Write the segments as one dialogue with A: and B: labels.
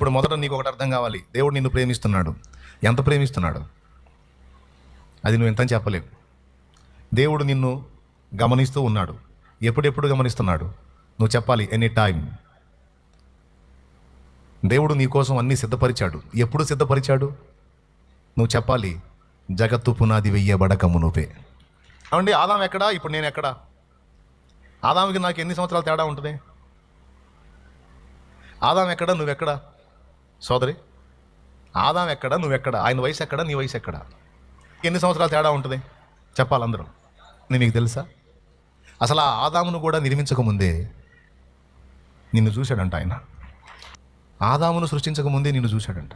A: ఇప్పుడు మొదట నీకు ఒకటి అర్థం కావాలి, దేవుడు నిన్ను ప్రేమిస్తున్నాడు. ఎంత ప్రేమిస్తున్నాడు అది నువ్వు ఎంతని చెప్పలేవు. దేవుడు నిన్ను గమనిస్తూ ఉన్నాడు. ఎప్పుడెప్పుడు గమనిస్తున్నాడు నువ్వు చెప్పాలి, ఎనీ టైం. దేవుడు నీ కోసం అన్నీ సిద్ధపరిచాడు. ఎప్పుడు సిద్ధపరిచాడు నువ్వు చెప్పాలి, జగత్తు పునాది వెయ్యబడక మునుపే. అవండి ఆదాం ఎక్కడా, ఇప్పుడు నేను ఎక్కడా? ఆదాముకి నాకు ఎన్ని సంవత్సరాలు తేడా ఉంటుంది? ఆదాం ఎక్కడ, నువ్వెక్కడా? సోదరి, ఆదాం ఎక్కడ, నువ్వెక్కడ? ఆయన వయసు ఎక్కడ, నీ వయసు ఎక్కడ? ఎన్ని సంవత్సరాలు తేడా ఉంటుంది చెప్పాలి అందరూ. మీకు తెలుసా, అసలు ఆ ఆదామును కూడా నిర్మించకముందే నిన్ను చూశాడంట ఆయన. ఆదామును సృష్టించకముందే నిన్ను చూశాడంట.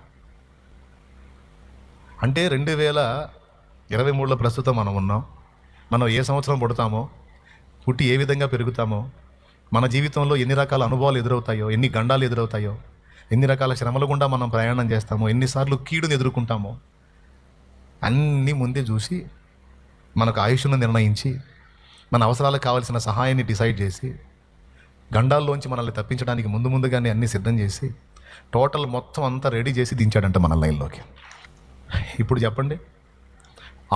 A: అంటే 2023లో ప్రస్తుతం మనం ఉన్నాం. మనం ఏ సంవత్సరం పుడతామో, పుట్టి ఏ విధంగా పెరుగుతామో, మన జీవితంలో ఎన్ని రకాల అనుభవాలు ఎదురవుతాయో, ఎన్ని గండాలు ఎదురవుతాయో, ఎన్ని రకాల శ్రమల గుండా మనం ప్రయాణం చేస్తామో, ఎన్నిసార్లు కీడుని ఎదుర్కొంటామో అన్నీ ముందే చూసి మనకు ఆయుష్ను నిర్ణయించి మన అవసరాలకు కావాల్సిన సహాయాన్ని డిసైడ్ చేసి గండాల్లోంచి మనల్ని తప్పించడానికి ముందుగానే అన్నీ సిద్ధం చేసి టోటల్ మొత్తం అంతా రెడీ చేసి దించాడంట మన లైన్లోకి. ఇప్పుడు చెప్పండి,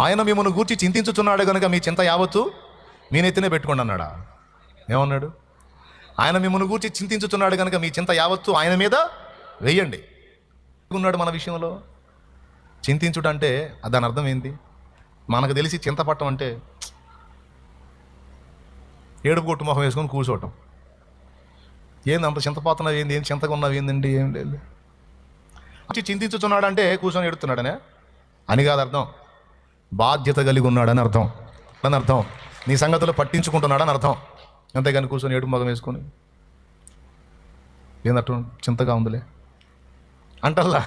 A: ఆయన మిమ్మల్ని గూర్చి చింతించుతున్నాడు కనుక మీ చింత యావత్తు మీ నెత్తినే పెట్టుకోండి అన్నాడా? ఏమన్నాడు? ఆయన మిమ్మల్ని గూర్చి చింతించుతున్నాడు కనుక మీ చింత యావత్తు ఆయన మీద వెయ్యండి ఉన్నాడు. మన విషయంలో చింతించుట అంటే దాని అర్థం ఏంటి? మనకు తెలిసి చింతపట్టం అంటే ఏడుపు కొట్టు మొహం వేసుకొని కూర్చోవటం. ఏంది అంత చింతపోతున్నావు, ఏంది ఏం చింతగా ఉన్నావు, ఏందండి ఏం లేదు. చింతించుతున్నాడు అంటే కూర్చొని ఎడుతున్నాడనే అని కాదు అర్థం. బాధ్యత కలిగి ఉన్నాడని అర్థం. అని అర్థం నీ సంగతులు పట్టించుకుంటున్నాడని అర్థం. అంతేగాని కూర్చొని ఏడుపు మొహం వేసుకొని ఏందట్టు చింతగా ఉందిలే అంటల్లా.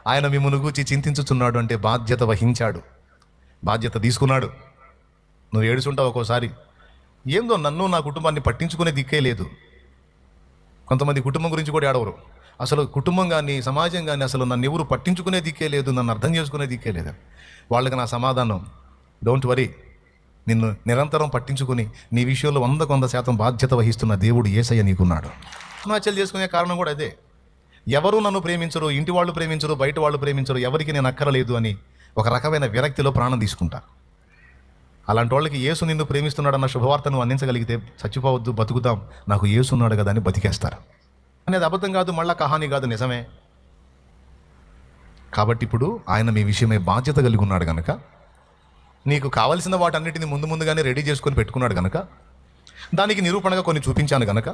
A: ఆయన మిమ్మల్ని గూర్చి చింతించుతున్నాడు అంటే బాధ్యత వహించాడు, బాధ్యత తీసుకున్నాడు. నువ్వు ఏడుచుంటావు ఒక్కోసారి, ఏందో నన్ను నా కుటుంబాన్ని పట్టించుకునే దిక్కే లేదు. కొంతమంది కుటుంబం గురించి కూడా ఏడవరు. అసలు కుటుంబం కానీ సమాజం కానీ అసలు నన్ను ఎవరు పట్టించుకునే దిక్కే లేదు, నన్ను అర్థం చేసుకునే దిక్కే లేదు. వాళ్ళకి నా సమాధానం, డోంట్ వరీ, నిన్ను నిరంతరం పట్టించుకుని నీ విషయంలో 100% బాధ్యత వహిస్తున్న దేవుడు యేసయ్య నీకున్నాడు. ఆత్మహత్యలు చేసుకునే కారణం కూడా అదే. ఎవరు నన్ను ప్రేమించరు, ఇంటి వాళ్ళు ప్రేమించరు, బయట వాళ్ళు ప్రేమించరు, ఎవరికి నేను అక్కరలేదు అని ఒక రకమైన విరక్తిలో ప్రాణం తీసుకుంటా. అలాంటి వాళ్ళకి యేసు నిన్ను ప్రేమిస్తున్నాడన్న శుభవార్తను అందించగలిగితే చచ్చిపోవద్దు, బతుకుతాం, నాకు యేసు ఉన్నాడు కదా అని బతికేస్తారు. అనేది అబద్ధం కాదు, మళ్ళా కహాని కాదు, నిజమే. కాబట్టి ఇప్పుడు ఆయన మీ విషయమై బాధ్యత కలిగి ఉన్నాడు కనుక, నీకు కావలసిన వాటన్నిటిని ముందుగానే రెడీ చేసుకొని పెట్టుకున్నాడు కనుక, దానికి నిరూపణగా కొన్ని చూపించాను కనుక,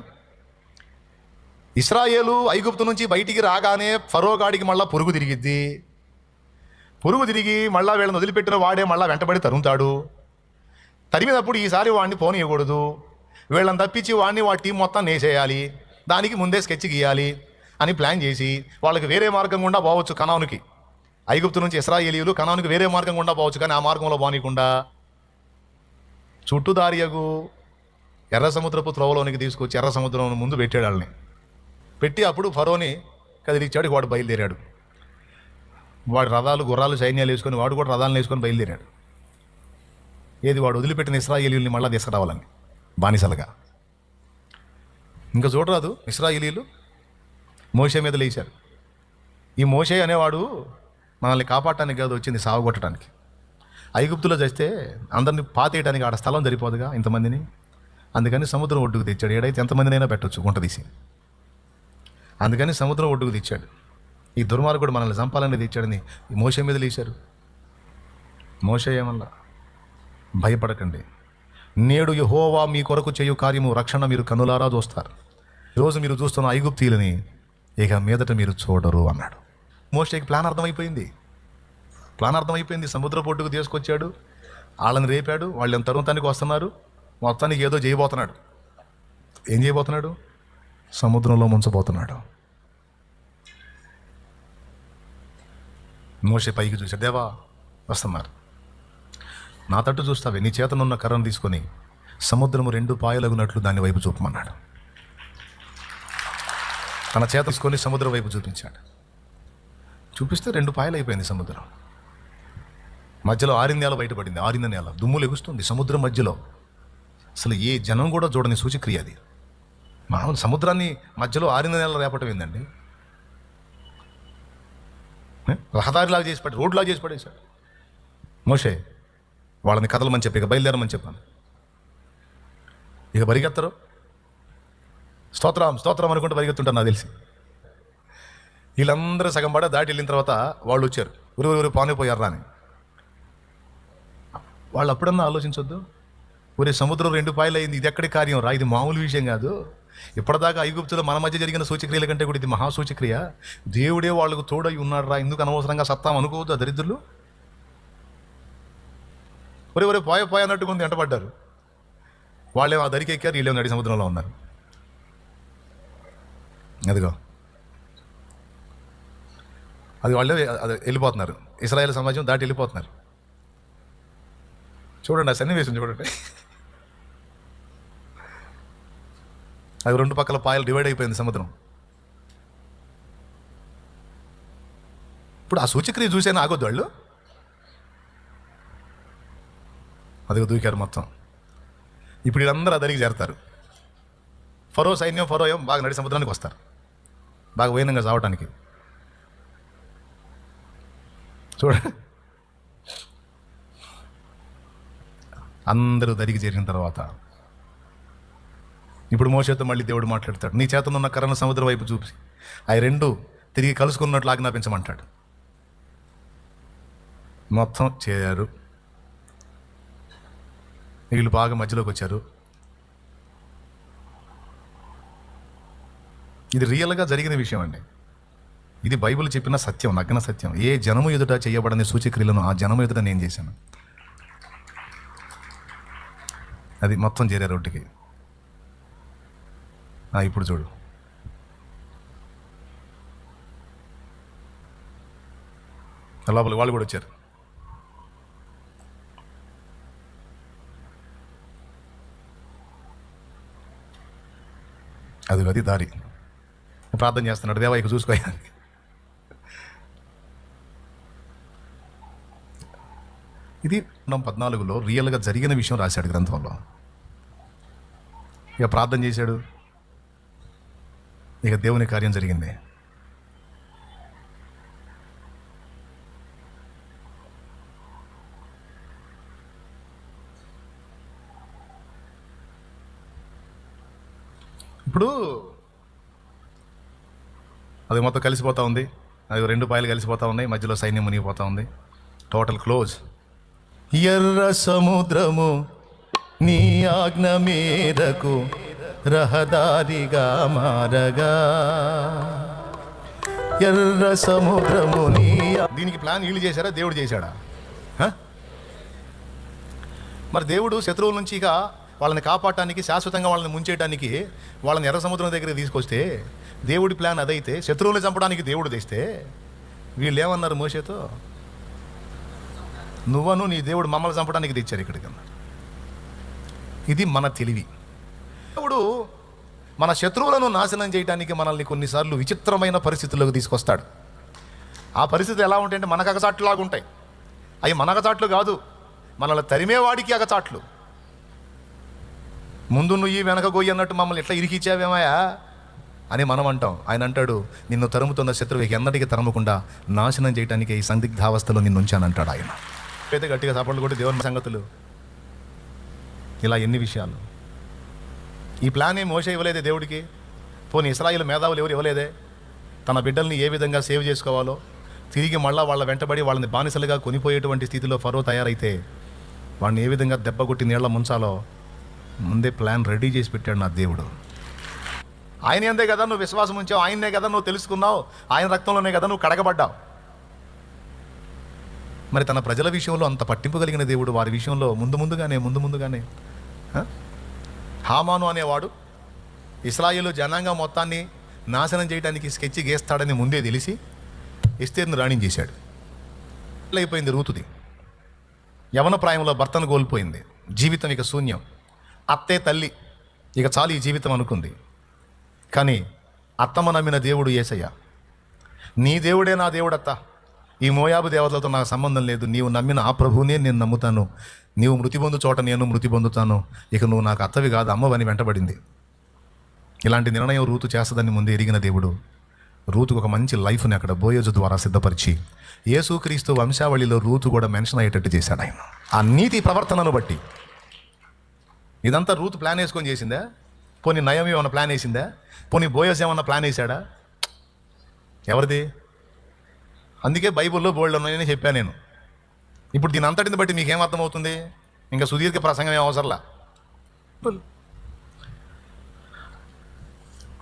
A: ఇశ్రాయేలు ఐగుప్తు నుంచి బయటికి రాగానే ఫరోగాడికి మళ్ళా పొరుగు తిరిగిద్ది. పొరుగు తిరిగి మళ్ళా వీళ్ళని వదిలిపెట్టిన వాడే మళ్ళా వెంటబడి తరుముతాడు. తరిమినప్పుడు ఈసారి వాడిని పోనీయకూడదు, వీళ్ళని తప్పించి వాడిని వాడి టీం మొత్తం నేసేయాలి, దానికి ముందే స్కెచ్ గీయాలి అని ప్లాన్ చేసి వాళ్ళకి వేరే మార్గం గుండా పోవచ్చు. కనానుకి ఐగుప్తు నుంచి ఇశ్రాయేలీయులు కనానుకి వేరే మార్గం గుండా పోవచ్చు, కానీ ఆ మార్గంలో పోనీయకుండా చుట్టుదారియగు ఎర్ర సముద్రపు త్రోవలోనికి తీసుకొచ్చి ఎర్ర సముద్రం ముందు పెట్టాడు. వాళ్ళని పెట్టి అప్పుడు ఫరోని కదిలిచ్చాడు. వాడు బయలుదేరాడు. వాడు రథాలు గుర్రాలు సైన్యాలు వేసుకొని వాడు కూడా రథాలను వేసుకొని బయలుదేరాడు. ఏది వాడు వదిలిపెట్టిన ఇశ్రాయేలీయుల్ని మళ్ళీ తీసుకురావాలని బానిసలుగా. ఇంకా చూడరాదు, ఇశ్రాయేలీయులు మోషే మీద లేచారు. ఈ మోషే అనేవాడు మనల్ని కాపాడటానికి కాదు వచ్చింది, సావగొట్టడానికి. ఐగుప్తులో చేస్తే అందరిని పాతేయడానికి ఆడ స్థలం సరిపోదుగా ఇంతమందిని, అందుకని సముద్రం ఒడ్డుకు తెచ్చాడు. ఏడైతే ఎంతమందినైనా పెట్టవచ్చు గుంట తీసి, అందుకని సముద్రం ఒడ్డుకు తెచ్చాడు. ఈ దుర్మార్గుడు మనల్ని చంపాలని తెచ్చాడని ఈ మోషే మీద లేచారు. మోషే ఏమన్నా, భయపడకండి, నేడు యెహోవా మీ కొరకు చేయు కార్యము రక్షణ మీరు కనులారా చూస్తారు. ఈరోజు మీరు చూస్తున్న ఐగుప్తీయులని ఇక మీదట మీరు చూడరు అన్నాడు. మోషేకి ప్లాన్ అర్థమైపోయింది. సముద్ర పొడ్డుకు తీసుకొచ్చాడు, వాళ్ళని రేపాడు, వాళ్ళు తరుణతానికి వస్తున్నారు, మొత్తానికి ఏదో చేయబోతున్నాడు. ఏం చేయబోతున్నాడు? సముద్రంలో ముంచబోతున్నాడు. మోషే పైకి చూశాడు, దేవా వస్తున్నారు, నా తట్టు చూస్తావే, నీ చేతనున్న కర్రను తీసుకొని సముద్రము 2 పాయలగునట్లు దాని వైపు చూపమన్నాడు. తన చేత తీసుకొని సముద్రం వైపు చూపించాడు. చూపిస్తే 2 పాయలు అయిపోయింది సముద్రం. మధ్యలో ఆరింది నేల బయటపడింది. ఆరింద నేల దుమ్ము లెగుస్తుంది సముద్రం మధ్యలో. అసలు ఏ జనం కూడా చూడని సూచక్రియ అది. మామూలు సముద్రాన్ని మధ్యలో ఆరింద నేల రేపటం ఏందండి? రహదారిలాగా చేసి పడి రోడ్లాగా చేసి పడేశాడు. మోషే వాళ్ళని కదలమని చెప్పి ఇక బయలుదేరమని చెప్పాను. ఇక పరిగెత్తరు, స్తోత్రం స్తోత్రం అనుకుంటూ పరిగెత్తుంటారు నాకు తెలిసి. వీళ్ళందరూ సగం పడ దాటి వెళ్ళిన తర్వాత వాళ్ళు వచ్చారు, ఊరు పానిపోయారు అని. వాళ్ళు అప్పుడన్నా ఆలోచించొద్దు, ఊరే సముద్రం 2 పాయలు అయింది, ఇది ఎక్కడి కార్యం రా, ఇది మామూలు విషయం కాదు. ఇప్పటిదాకా ఐగుప్తులో మన మధ్య జరిగిన సూచక్రియల కంటే కూడా ఇది మహాసూచక్రియ. దేవుడే వాళ్ళకు తోడై ఉన్నాడు రా, ఎందుకు అనవసరంగా సత్తాం అనుకోవద్దు ఆ దరిద్రులు. ఒరే పోయ అన్నట్టుగా ఉంది, వెంటబడ్డారు. వాళ్ళేమో ఆ దరికి ఎక్కారు, వీళ్ళేమో నడి సముద్రంలో ఉన్నారు. అదిగో అది వాళ్ళే అది వెళ్ళిపోతున్నారు, ఇశ్రాయేల్ సమాజం దాటి వెళ్ళిపోతున్నారు. చూడండి ఆ సన్నివేశం చూడండి. అది 2 పక్కల పాయలు డివైడ్ అయిపోయింది సముద్రం. ఇప్పుడు ఆ సూచక్రియ చూసేనా ఆగొద్దు వాళ్ళు. అదిగో దూకారు మొత్తం. ఇప్పుడు వీళ్ళందరూ ఆ దరికి చేరతారు. ఫరో సైన్యం బాగా నడి సముద్రానికి వస్తారు, బాగా వైనంగా చావటానికి. చూడండి, అందరూ దరికి చేరిన తర్వాత ఇప్పుడు మోషేతో మళ్ళీ దేవుడు మాట్లాడతాడు. నీ చేతనున్న ఉన్న కర్రను సముద్రం వైపు చూపి అవి 2 తిరిగి కలుసుకున్నట్లు ఆజ్ఞాపించమంటాడు. మొత్తం చేరారు, వీళ్ళు బాగా మధ్యలోకి వచ్చారు. ఇది రియల్గా జరిగిన విషయం అండి. ఇది బైబిల్ చెప్పిన సత్యం, నగ్న సత్యం. ఏ జనము ఎదుట చేయబడని సూచక్రియలను ఆ జనము ఎదుట నేను చేశాను. అది మొత్తం చేరారు ఒడ్డుకి. ఇప్పుడు చూడు, లోపల వాళ్ళు కూడా వచ్చారు. అది దారి. ప్రార్థన చేస్తున్నాడు, దేవా ఇక చూసుకోయా. ఇది 14లో రియల్గా జరిగిన విషయం రాశాడు గ్రంథంలో. ఇక ప్రార్థన చేశాడు, ఇక దేవుని కార్యం జరిగింది. ఇప్పుడు అది మొత్తం కలిసిపోతూ ఉంది, అది 2 పాయలు కలిసిపోతూ ఉన్నాయి, మధ్యలో సైన్యం మునిగిపోతూ ఉంది. Total close. ఎర్ర సముద్రము నీ ఆజ్ఞ మేరకు రహదారిగా మారగా, ఎర్ర సముద్రము నీ. దీనికి ప్లాన్ వీళ్ళు చేశారా, దేవుడు చేశాడా? మరి దేవుడు శత్రువుల నుంచి ఇక వాళ్ళని కాపాడటానికి, శాశ్వతంగా వాళ్ళని ముంచేయడానికి వాళ్ళని ఎర్ర సముద్రం దగ్గర తీసుకొస్తే దేవుడి ప్లాన్ అదైతే, శత్రువులను చంపడానికి దేవుడు తెస్తే వీళ్ళు ఏమన్నారు మోషేతో? నువ్వను నీ దేవుడు మమ్మల్ని చంపడానికి తెచ్చారు ఇక్కడికి. ఇది మన తెలివి. దేవుడు మన శత్రువులను నాశనం చేయడానికి మనల్ని కొన్నిసార్లు విచిత్రమైన పరిస్థితుల్లోకి తీసుకొస్తాడు. ఆ పరిస్థితులు ఎలా ఉంటాయంటే మనకు అగచాట్లులాగా ఉంటాయి. అవి మన అగచాట్లు కాదు, మనల్ని తరిమేవాడికి అగచాట్లు. ముందు నువ్వు వెనక గొయ్యి అన్నట్టు మమ్మల్ని ఎట్లా ఇరికిచ్చావేమయా అని మనం అంటాం. ఆయన అంటాడు, నిన్ను తరుముతున్న శత్రువుకి ఎన్నటికీ తరమకుండా నాశనం చేయడానికి ఈ సందిగ్ధావస్థలో నిన్ను ఉంచానంటాడు ఆయన. అయితే గట్టిగా సపోర్ట్లు కొట్టి దేవుని సంగతులు. ఇలా ఎన్ని విషయాలు. ఈ ప్లాన్ ఏం మోషే ఇవ్వలేదే దేవుడికి. పోనీ ఇశ్రాయేలు మేధావులు ఎవరు ఇవ్వలేదే? తన బిడ్డల్ని ఏ విధంగా సేవ్ చేసుకోవాలో, తిరిగి మళ్ళా వాళ్ళ వెంటబడి వాళ్ళని బానిసలుగా కొనిపోయేటువంటి స్థితిలో ఫరో తయారైతే వాడిని ఏ విధంగా దెబ్బ కొట్టి నీళ్ళ ముంచాలో ముందే ప్లాన్ రెడీ చేసి పెట్టాడు నా దేవుడు. ఆయన అందే కదా నువ్వు విశ్వాసం ఉంచావు, ఆయన్నే కదా నువ్వు తెలుసుకున్నావు, ఆయన రక్తంలోనే కదా నువ్వు కడగబడ్డావు. మరి తన ప్రజల విషయంలో అంత పట్టింపు కలిగిన దేవుడు వారి విషయంలో ముందుగానే హామాను అనేవాడు ఇశ్రాయేలు జనాంగం మొత్తాన్ని నాశనం చేయడానికి స్కెచ్ గీస్తాడని ముందే తెలిసి ఎస్తేర్ను రాణించేశాడు. అయిపోయింది రూతుది. యవన ప్రాయంలో భర్తను కోల్పోయింది, జీవితం ఇక శూన్యం. అత్తే తల్లి, ఇక చాలు ఈ జీవితం అనుకుంది. కానీ అత్తమ్మ నమ్మిన దేవుడు యేసయ్య. నీ దేవుడే నా దేవుడత్త, ఈ మోయాబు దేవతలతో నాకు సంబంధం లేదు, నీవు నమ్మిన ఆ ప్రభువునే నేను నమ్ముతాను, నీవు మృతి పొందు చోట నేను మృతి పొందుతాను, ఇక నువ్వు నాకు అత్తవి కాదు అమ్మవని వెంటబడింది. ఇలాంటి నిర్ణయం రూతు చేస్తుందని ముందే ఎరిగిన దేవుడు రూతుకు ఒక మంచి లైఫ్ని అక్కడ బోయోజు ద్వారా సిద్ధపరిచి యేసుక్రీస్తు వంశావళిలో రూతు కూడా మెన్షన్ అయ్యేటట్టు చేశాడు ఆయన. ఆ నీతి ప్రవర్తనను బట్టి. ఇదంతా రూతు ప్లాన్ వేసుకొని చేసిందా? పోనీ నయం ఏమన్నా ప్లాన్ వేసిందా? పోనీ బోయోజు ఏమన్నా ప్లాన్ వేసాడా? ఎవరిది? అందుకే బైబిల్లో బోల్డ్ ఉన్నాయని చెప్పాను నేను. ఇప్పుడు దీని అంతటిని బట్టి మీకేం అర్థమవుతుంది? ఇంకా సుదీర్ఘ ప్రసంగం ఏం అవసరంలా.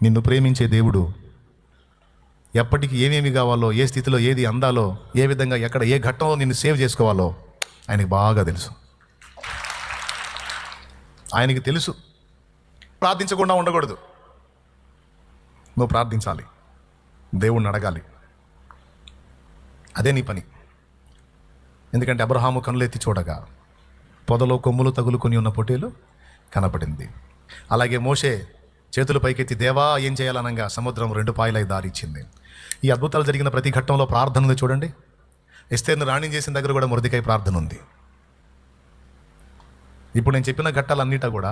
A: నిన్ను ప్రేమించే దేవుడు ఎప్పటికీ ఏమేమి కావాలో, ఏ స్థితిలో ఏది అందాలో, ఏ విధంగా ఎక్కడ ఏ ఘట్టంలో నిన్ను సేవ్ చేసుకోవాలో ఆయనకి బాగా తెలుసు. ఆయనకి తెలుసు. ప్రార్థించకుండా ఉండకూడదు. నువ్వు ప్రార్థించాలి, దేవుణ్ణి అడగాలి. అదే నీ పని. ఎందుకంటే అబ్రహాము కనులెత్తి చూడగా పొదలో కొమ్ములు తగులుకొని ఉన్న పొట్టేలు కనపడింది. అలాగే మోషే చేతులు పైకెత్తి దేవా ఏం చేయాలనగా సముద్రం 2 పాయలై దారిచ్చింది. ఈ అద్భుతాలు జరిగిన ప్రతి ఘట్టంలో ప్రార్థన ఉంది చూడండి. ఎస్తేర్ను రాణి చేసిన దగ్గర కూడా మొర్దెకై ప్రార్థన ఉంది. ఇప్పుడు నేను చెప్పిన ఘట్టాలన్నిటా కూడా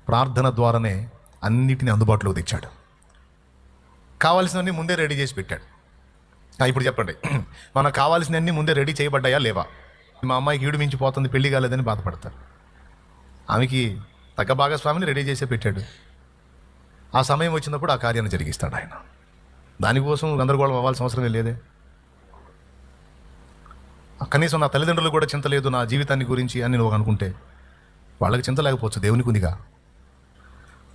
A: ప్రార్థన ద్వారానే అన్నిటిని అందుబాటులోకి తెచ్చాడు. కావాల్సినవన్నీ ముందే రెడీ చేసి పెట్టాడు. ఇప్పుడు చెప్పండి, మనకు కావాల్సినవన్నీ ముందే రెడీ చేయబడ్డాయా లేవా? మా అమ్మాయికి ఈడు మించిపోతుంది, పెళ్లి కాలేదని బాధపడతారు. ఆమెకి తగ్గ భాగస్వామిని రెడీ చేసే పెట్టాడు. ఆ సమయం వచ్చినప్పుడు ఆ కార్యాన్ని జరిగిస్తాడు ఆయన. దానికోసం గందరగోళం అవ్వాల్సిన అవసరమే లేదే. కనీసం నా తల్లిదండ్రులు కూడా చింత లేదు నా జీవితాన్ని గురించి అని నువ్వు అనుకుంటే వాళ్ళకి చింత లేకపోవచ్చు, దేవునికి ఉందిగా.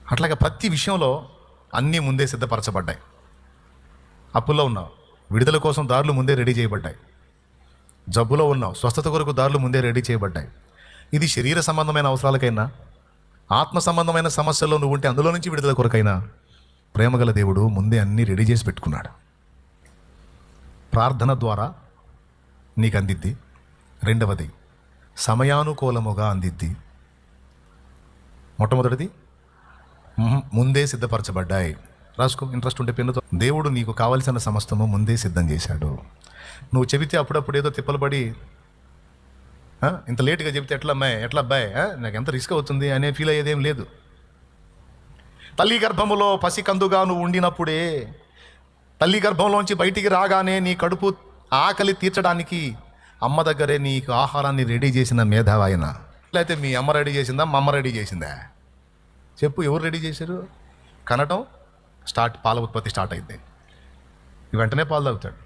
A: అట్లాగే ప్రతి విషయంలో అన్నీ ముందే సిద్ధపరచబడ్డాయి. అప్పుల్లో ఉన్నావు, విడుదల కోసం దారులు ముందే రెడీ చేయబడ్డాయి. జబ్బులో ఉన్నావు, స్వస్థత కొరకు దారులు ముందే రెడీ చేయబడ్డాయి. ఇది శరీర సంబంధమైన అవసరాలకైనా, ఆత్మ సంబంధమైన సమస్యల్లో నువ్వు ఉంటే అందులో నుంచి విడుదల కొరకైనా ప్రేమగల దేవుడు ముందే అన్నీ రెడీ చేసి పెట్టుకున్నాడు. ప్రార్థన ద్వారా నీకు అందిద్ది. రెండవది సమయానుకూలముగా అందిద్ది. మొట్టమొదటిది ముందే సిద్ధపరచబడ్డాయి. రాసుకో, ఇంట్రెస్ట్ ఉంటే పెన్నుతో. దేవుడు నీకు కావలసిన సమస్తము ముందే సిద్ధం చేశాడు. నువ్వు చెబితే అప్పుడప్పుడు ఏదో తిప్పలు పడి ఇంత లేటుగా చెబితే ఎట్లా అబ్బాయి నాకు ఎంత రిస్క్ అవుతుంది అనే ఫీల్ అయ్యేదేం లేదు. తల్లి గర్భములో పసికందుగా నువ్వు ఉండినప్పుడే, తల్లి గర్భంలోంచి బయటికి రాగానే నీ కడుపు ఆకలి తీర్చడానికి అమ్మ దగ్గరే నీకు ఆహారాన్ని రెడీ చేసిన మేధావి ఆయన. లేకపోతే మీ అమ్మ రెడీ చేసిందా, మా అమ్మ రెడీ చేసిందా? చెప్పు, ఎవరు రెడీ చేశారు? కనటం స్టార్ట్, పాల ఉత్పత్తి స్టార్ట్ అయింది. వెంటనే పాలు తాగుతాడు.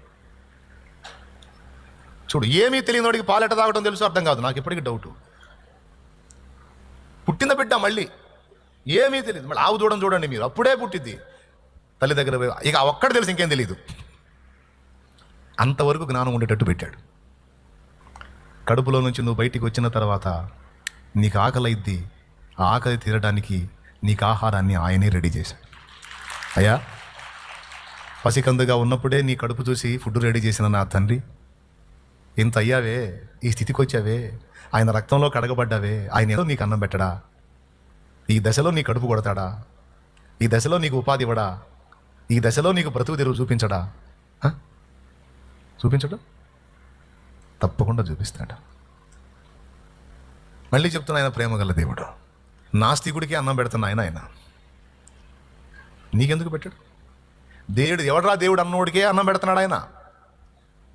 A: చూడు, ఏమీ తెలియని వాడికి పాలు ఎట్ట తాగటం తెలుసు అర్థం కాదు. నాకు ఎప్పటికీ డౌటు. పుట్టిన బిడ్డ మళ్ళీ ఏమీ తెలియదు. మళ్ళీ ఆవు దూడని చూడండి మీరు, అప్పుడే పుట్టిద్ది తల్లి దగ్గర పోయి, ఇక ఒక్కటి తెలుసు, ఇంకేం తెలియదు. అంతవరకు జ్ఞానం ఉండేటట్టు పెట్టాడు. కడుపులో నుంచి నువ్వు బయటికి వచ్చిన తర్వాత నీకు ఆకలి అయింది. ఆ ఆకలి తీరడానికి నీకు ఆహారాన్ని ఆయనే రెడీ చేశాడు. అయ్యా, పసికందుగా ఉన్నప్పుడే నీ కడుపు చూసి ఫుడ్ రెడీ చేసిన నా తండ్రి, ఇంత అయ్యావే, ఈ స్థితికి వచ్చావే, ఆయన రక్తంలో కడగబడ్డావే, ఆయన ఏదో నీకు అన్నం పెట్టడా? ఈ దశలో నీ కడుపు కొడతాడా? ఈ దశలో నీకు ఉపాధి ఇవ్వడా? ఈ దశలో నీకు బ్రతుకు తెరువు చూపించడా? చూపించడు? తప్పకుండా చూపిస్తాడు. మళ్ళీ చెప్తున్నా, ఆయన ప్రేమగల దేవుడు. నాస్తికుడికి అన్నం పెడుతున్నా ఆయన నీకెందుకు పెట్టాడు? దేవుడు ఎవడరా దేవుడు అన్నోడికే అన్నం పెడుతున్నాడు ఆయన.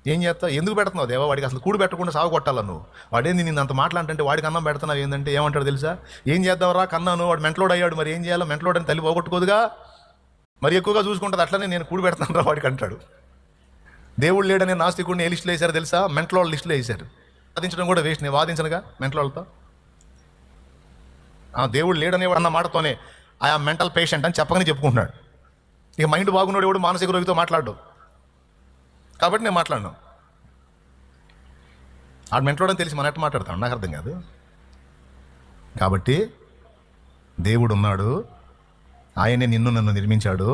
A: ఏం చేస్తావు? ఎందుకు పెడుతున్నావు దేవా? వాడికి అసలు కూడు పెట్టకుండా సాగు కొట్టాల నువ్వు. వాడేంది నిన్ను అంత మాట్లాడంటే వాడికి అన్నం పెడుతున్నావు ఏంటంటే ఏమంటాడు తెలుసా? ఏం చేద్దాంరా కన్నాను, వాడు మెంటలోడ్ అయ్యాడు, మరి ఏం చేయాలో? మెంటలోడ్ అని తల్లి పోగొట్టుకోదుగా, మరి ఎక్కువగా చూసుకుంటుంది, అట్లనే నేను కూడు పెడతాను రా వాడికి అంటాడు. దేవుడు లేడనే నాస్తికుడిని ఏ లిస్టులో వేశారు తెలుసా? మెంటలోళ్ళ లిస్టులో వేశారు. వాదించడం కూడా వేస్ట్. నేను వాదించనుగా మెంటలోళ్ళతో. దేవుడు లేడనే అన్న మాటతోనే ఆయా మెంటల్ పేషెంట్ అని చెప్పకనే చెప్పుకుంటున్నాడు. ఇక మైండ్ బాగున్నాడు ఎవడు మానసిక రోగితో మాట్లాడు. కాబట్టి నేను మాట్లాడినా. ఆడు మెంటలోడని తెలిసి మన ఎట్లా మాట్లాడతాను? నాకు అర్థం కాదు. కాబట్టి దేవుడు ఉన్నాడు, ఆయనే నిన్ను నన్ను నిర్మించాడు.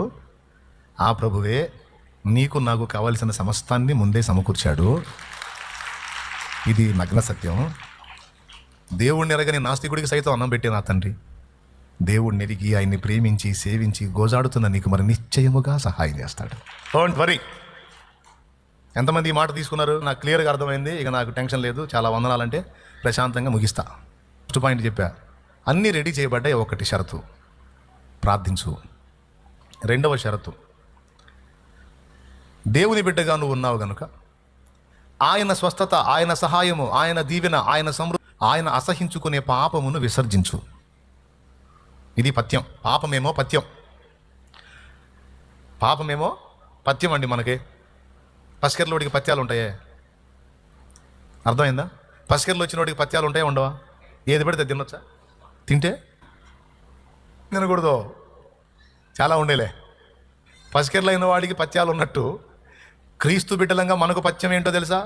A: ఆ ప్రభువే నీకు నాకు కావలసిన సమస్తాన్ని ముందే సమకూర్చాడు. ఇది నగ్న సత్యం. దేవుడిని ఎరగని నాస్తికుడికి సైతం అన్నం పెట్టే నా తండ్రి, దేవుడిని ఎరిగి ఆయన్ని ప్రేమించి సేవించి గోజాడుతున్న నీకు మరి నిశ్చయముగా సహాయం చేస్తాడు. Don't worry. ఎంతమంది ఈ మాట తీసుకున్నారు? నాకు క్లియర్గా అర్థమైంది. ఇక నాకు టెన్షన్ లేదు, చాలా వందనాలంటే ప్రశాంతంగా ముగిస్తా. ఫస్ట్ పాయింట్ చెప్పా, అన్నీ రెడీ చేయబడ్డాయి. ఒకటి షరతు, ప్రార్థించు. రెండవ షరతు, దేవుని బిడ్డగా నువ్వు ఉన్నావు గనుక ఆయన స్వస్థత, ఆయన సహాయము, ఆయన దీవెన, ఆయన సమృద్ధి, ఆయన అసహించుకునే పాపమును విసర్జించు. ఇది పథ్యం. పాపమేమో పథ్యం. పాపమేమో పథ్యం అండి. మనకి పసికెర్లోడికి పథ్యాలు ఉంటాయే, అర్థమైందా? పసికెర్లు వచ్చినోడికి పథ్యాలు ఉంటాయా ఉండవా? ఏది పెడితే తినొచ్చా? తింటే తినకూడదు, చాలా ఉండేలే. పసికెర్లు అయిన వాడికి పథ్యాలు ఉన్నట్టు క్రీస్తు బిడ్డలంగా మనకు పథ్యం ఏంటో తెలుసా?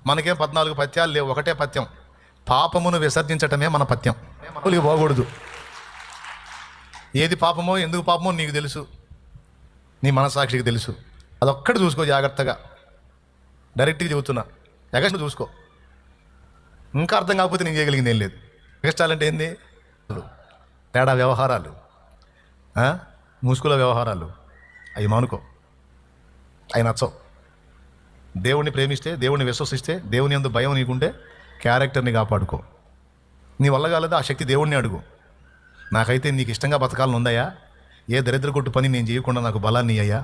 A: మనకేం 14 పథ్యాలు లేవు, ఒకటే పథ్యం. పాపమును విసర్జించటమే మన పథ్యం. పోకూడదు. ఏది పాపమో ఎందుకు పాపమో నీకు తెలుసు, నీ మనసాక్షికి తెలుసు. అదొక్కటి చూసుకో జాగ్రత్తగా. డైరెక్ట్గా చెబుతున్నా, ఎగస్ట్రా చూసుకో. ఇంకా అర్థం కాకపోతే నేను చేయగలిగింది ఏం లేదు. ఎగస్ట్రాలంటే ఏంది? తేడా వ్యవహారాలు, ముసుగుల వ్యవహారాలు, అవి మానుకో. అవి నచ్చవు. దేవుణ్ణి ప్రేమిస్తే, దేవుణ్ణి విశ్వసిస్తే, దేవుని యందు భయం నీకుంటే క్యారెక్టర్ని కాపాడుకో. నీ వల్ల కాలేదా ఆ శక్తి దేవుణ్ణి అడుగు. నాకైతే నీకు ఇష్టంగా బతకాలని ఉందయ్యా, ఏ దరిద్ర కొట్టు పని నేను చేయకుండా నాకు బలాన్ని అయ్యా,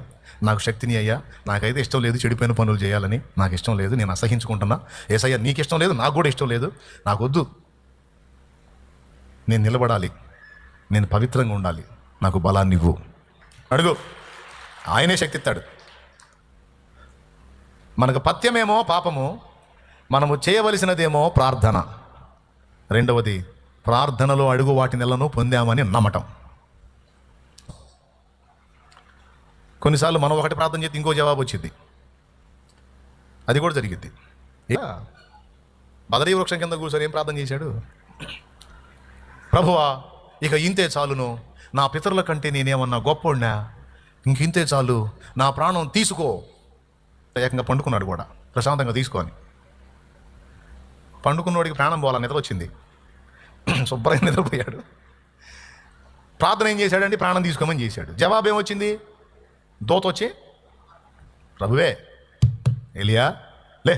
A: నాకు శక్తిని అయ్యా. నాకైతే ఇష్టం లేదు చెడిపోయిన పనులు చేయాలని, నాకు ఇష్టం లేదు, నేను అసహించుకుంటున్నా. ఏసయ్యా నీకు ఇష్టం లేదు, నాకు కూడా ఇష్టం లేదు, నాకు వద్దు. నేను నిలబడాలి, నేను పవిత్రంగా ఉండాలి, నాకు బలాన్ని ఇవ్వు అడుగు. ఆయనే శక్తి ఇస్తాడు. మనకు పథ్యమేమో పాపము, మనము చేయవలసినదేమో ప్రార్థన. రెండవది, ప్రార్థనలో అడుగు వాటి నెలను పొందామని నమ్మటం. కొన్నిసార్లు మనం ఒకటి ప్రార్థన చేస్తే ఇంకో జవాబు వచ్చింది, అది కూడా జరిగింది. బదరీ వృక్షం కింద కూర్చొని ఏం ప్రార్థన చేశాడు? ప్రభువా, ఇక ఇంతే చాలును, నా పితరుల కంటే నేనేమన్నా గొప్పోడినా, ఇంతే చాలు, నా ప్రాణం తీసుకో. ఏకంగా పండుకున్నాడు కూడా, ప్రశాంతంగా తీసుకొని. పండుకున్నోడికి ప్రాణం పోవాలని నిద్ర వచ్చింది, శుభ్రంగా నిద్రపోయాడు. ప్రార్థన ఏం చేశాడంటే ప్రాణం తీసుకోమని చేశాడు. జవాబు ఏమొచ్చింది? దోత వచ్చి, ప్రభువే ఎలియా లే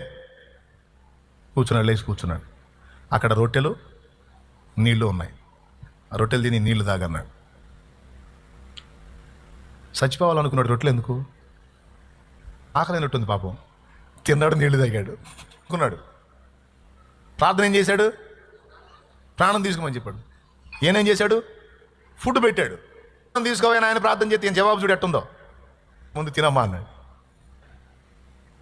A: కూర్చున్నాడు. లేచి కూర్చున్నాడు. అక్కడ రొట్టెలు నీళ్లు ఉన్నాయి, ఆ రొట్టెలు తిని నీళ్లు తాగన్నాడు. చచ్చిపోవాలనుకున్నాడు. రొట్టెలు ఎందుకు? ఆకలినట్టుంది పాపం. తిన్నాడు, నీళ్లు తాగాడు, అనుకున్నాడు. ప్రార్థన ఏం చేశాడు? ప్రాణం తీసుకోమని చెప్పాడు. ఏనేం చేశాడు? ఫుడ్ పెట్టాడు. ప్రాణం తీసుకోవాలని ఆయన ప్రార్థన చేస్తే జవాబు చూడు ఎట్టుందో. ముందు తినమ్మా అన్నాడు.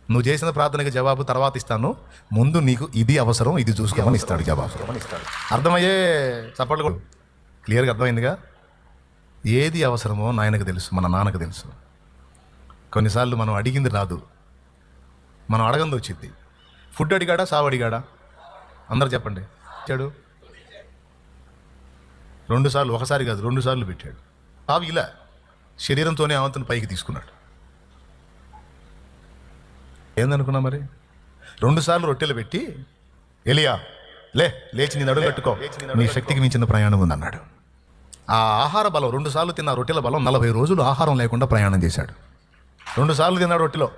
A: నువ్వు చేసిన ప్రార్థనకి జవాబు తర్వాత ఇస్తాను, ముందు నీకు ఇది అవసరం, ఇది చూసుకోమని ఇస్తాడు జవాబు. అర్థమయ్యే చప్పట్లు కూడా క్లియర్గా అర్థమైందిగా. ఏది అవసరమో నాయనకు తెలుసు, మన నాన్నకు తెలుసు. కొన్నిసార్లు మనం అడిగింది రాదు, మనం అడగంది వచ్చింది. ఫుడ్ అడిగాడా, సావు అడిగాడా? అందరు చెప్పండి. ఇచ్చాడు 2 సార్లు, ఒకసారి కాదు 2 సార్లు పెట్టాడు. సావు ఇలా శరీరంతోనే అవంతుని పైకి తీసుకున్నాడు. ఏందనుకున్నా మరి? 2 సార్లు రొట్టెలు పెట్టి, ఎలియా లేచి నీ నడుము కట్టుకో, నీ శక్తికి మించిన ప్రయాణం ఉందన్నాడు. ఆ ఆహార బలం, 2 సార్లు తిన్న రొట్టెల బలం 40 రోజులు ఆహారం లేకుండా ప్రయాణం చేశాడు. 2 సార్లు తిన్నాడు రొట్టెలో.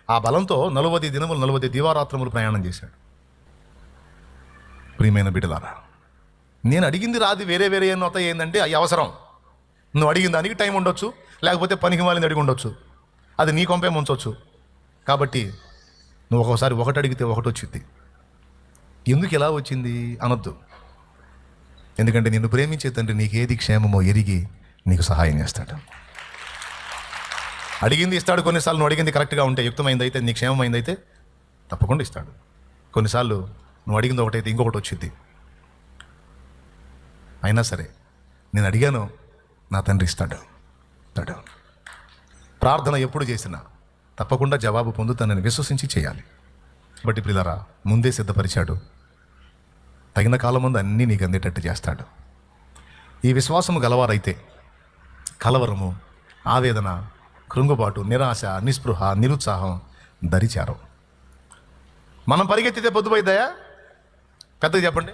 A: ఆ బలంతో 40 దినములు 40 దివారాత్రములు ప్రయాణం చేశాడు. ప్రియమైన బిడ్డలారా, నేను అడిగింది రాదు, వేరే వేరే ఏమో ఏంటంటే అవి అవసరం. నువ్వు అడిగిన దానికి టైం ఉండొచ్చు, లేకపోతే పనికి మాలింది అడిగి ఉండొచ్చు, అది నీ కొంపే ముంచవచ్చు. కాబట్టి నువ్వు ఒక్కోసారి ఒకటి అడిగితే ఒకటి వచ్చింది. ఎందుకు ఇలా వచ్చింది అనొద్దు. ఎందుకంటే నిన్ను ప్రేమించే తండ్రి నీకేది క్షేమమో ఎరిగి నీకు సహాయం చేస్తాడు. అడిగింది ఇస్తాడు. కొన్నిసార్లు నువ్వు అడిగింది కరెక్ట్గా ఉంటే, యుక్తమైందైతే, నీ క్షేమమైందైతే తప్పకుండా ఇస్తాడు. కొన్నిసార్లు నువ్వు అడిగింది ఒకటైతే ఇంకొకటి వచ్చింది. అయినా సరే నేను అడిగాను, నా తండ్రి ఇస్తాడు. ప్రార్థన ఎప్పుడు చేసినా తప్పకుండా జవాబు పొందుతానని విశ్వసించి చేయాలి. బట్టి ప్రియులారా, ముందే సిద్ధపరిచాడు. తగిన కాలం ముందు అన్నీ నీకు అందేటట్టు చేస్తాడు. ఈ విశ్వాసము గలవారైతే కలవరము, ఆవేదన, కృంగుబాటు, నిరాశ, నిస్పృహ, నిరుత్సాహం దరిచారు. మనం పరిగెత్తితే పొద్దుపోయిద్దాయా? పెద్దగా చెప్పండి.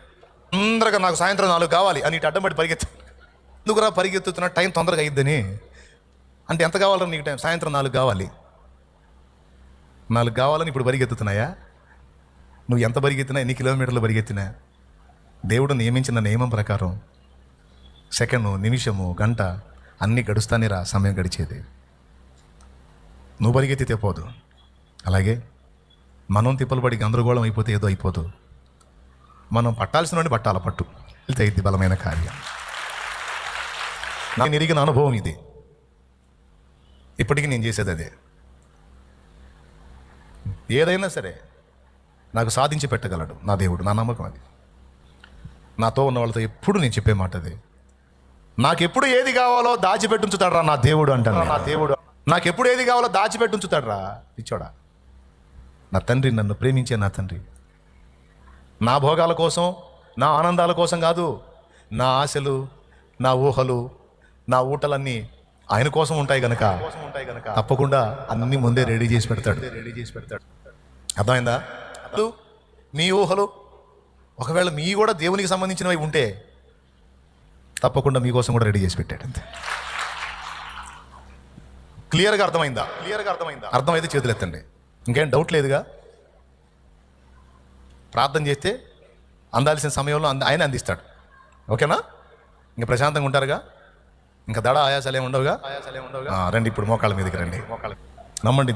A: తొందరగా నాకు సాయంత్రం 4 కావాలి అని ఇటు అడ్డం పడి పరిగెత్తి, ఎందుకురా పరిగెత్తుతున్నా, టైం తొందరగా అయిద్దని. అంటే ఎంత కావాలని నీకు టైం? సాయంత్రం 4 కావాలి. 4 కావాలని ఇప్పుడు పరిగెత్తుతున్నాయా? నువ్వు ఎంత పరిగెత్తినా, ఎన్ని కిలోమీటర్లు పరిగెత్తినా, దేవుడు నియమించిన నియమం ప్రకారం సెకండు, నిమిషము, గంట అన్నీ గడుస్తానే రా సమయం గడిచేది. నువ్వు పరిగెత్తితే పోదు. అలాగే మనం తిప్పలు పడి గందరగోళం అయిపోతే ఏదో అయిపోదు. మనం పట్టాల్సిన వాడిని పట్టాల పట్టు వెళ్తే ఇది బలమైన కార్యం. నాకు ఎరిగిన అనుభవం ఇది. ఇప్పటికీ నేను చేసేది అదే. ఏదైనా సరే నాకు సాధించి పెట్టగలడు నా దేవుడు. నా నమ్మకం అది. నాతో ఉన్న వాళ్ళతో ఎప్పుడు నేను చెప్పే మాట అది. నాకెప్పుడు ఏది కావాలో దాచిపెట్టుంచుతాడు రా నా దేవుడు అంటాను. నా దేవుడు నాకెప్పుడు ఏది కావాలో దాచిపెట్టుంచుతాడు రా పిచ్చోడా. నా తండ్రి, నన్ను ప్రేమించే నా తండ్రి. నా భోగాల కోసం, నా ఆనందాల కోసం కాదు. నా ఆశలు, నా ఊహలు, నా ఊటలన్నీ ఆయన కోసం ఉంటాయి గనక తప్పకుండా అన్ని ముందే రెడీ చేసి పెడతాడు. అర్థమైందా? మీ ఊహలు ఒకవేళ మీ కూడా దేవునికి సంబంధించినవి ఉంటే తప్పకుండా మీకోసం కూడా రెడీ చేసి పెట్టాడు. అంతే. క్లియర్గా అర్థమైందా? అర్థమైతే చేతులు ఎత్తండి. ఇంకేం డౌట్ లేదుగా? ప్రార్థన చేస్తే అందాల్సిన సమయంలో ఆయన అందిస్తాడు. ఓకేనా? ఇంకా ప్రశాంతంగా ఉంటారుగా? ఇంకా దడ ఆయాసాలు ఏమి ఉండవుగా? రండి ఇప్పుడు మోకాళ్ళ మీదకి రండి. నమ్మండి.